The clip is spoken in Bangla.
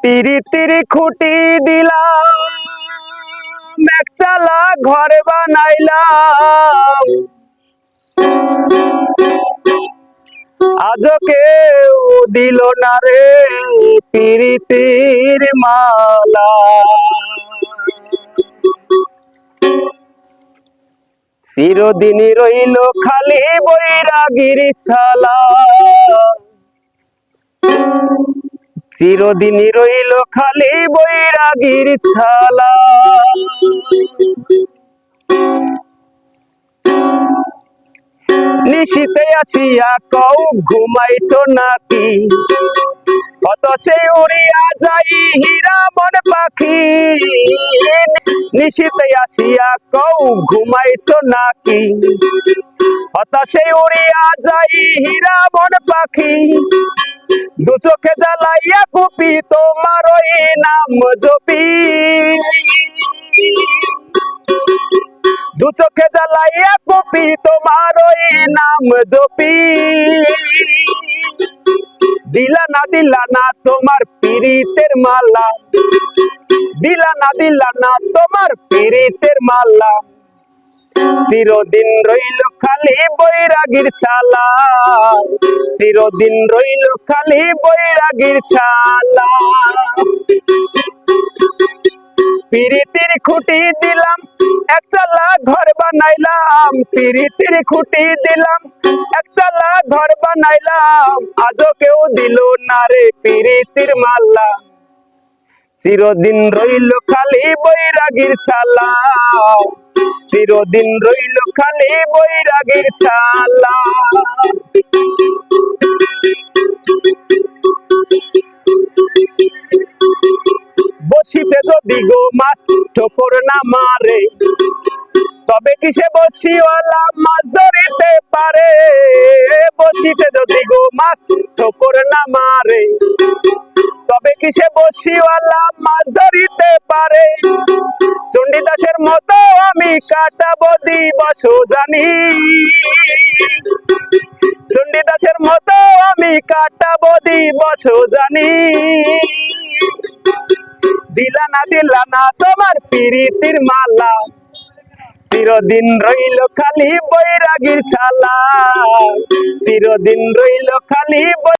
পিরিতির খুঁটি দিলাম, একচালা ঘর বানাইলাম, আজও কেউ দিল না রে পিরিতির মালা। চিরদিনই রইল খালি বৈরাগীর ছালা, চিরদিনই রইল খালি বৈরাগীর ছালা। নিশীতে আসিয়া কও ঘুমাইছো নাকি, কত সে উড়িয়া যাই হীরা মন পাখি। নিশীতে আসিয়া কও ঘুমাইছো নাকি, কত সে উড়িয়া যাই হীরা মন পাখি। দু চোখে জ্বালাইয়া কুপি তোমার ওই নাম জপি, দু চোখে জ্বালাইয়া কুপি তোমার ওই নাম জপি। দিলা না তোমার পিরিতের মালা, দিলা না তোমার পিরিতের মালা। চিরদিন রইল খালি বৈরাগীর ছালা, চিরদিন রইল খালি বৈরাগীর ছালা। পিরিতির খুঁটি দিলাম, একচালা ঘর বানাইলাম, পিরিতির খুঁটি দিলাম, একচালা ঘর বানাইলাম, আজও কেউ দিল না রে পিরিতির মালা। চিরদিন রইল খালি বৈরাগীর ছালা, চিরদিন রইল খালি বৈরাগীর ছালা। বসিতে যদি গো মাছ ঠোকর না মারে, তবে কিসে বসিওয়ালা মাছ ধরিতে পারে। বসিতে যদি গো মাছ ঠোকর না মারে, তবে কিসে বসিওয়ালা মাছ ধরিতে পারে। চণ্ডীদাসের মতো আমি কাটাবো দিবস জানি, চণ্ডীদাসের মতো আমি কাটাবো দিবস জানি। দিলা না তোমার পিরিতির মালা, চিরদিন রইল খালি বৈরাগীর ছালা, চিরদিন রইল খালি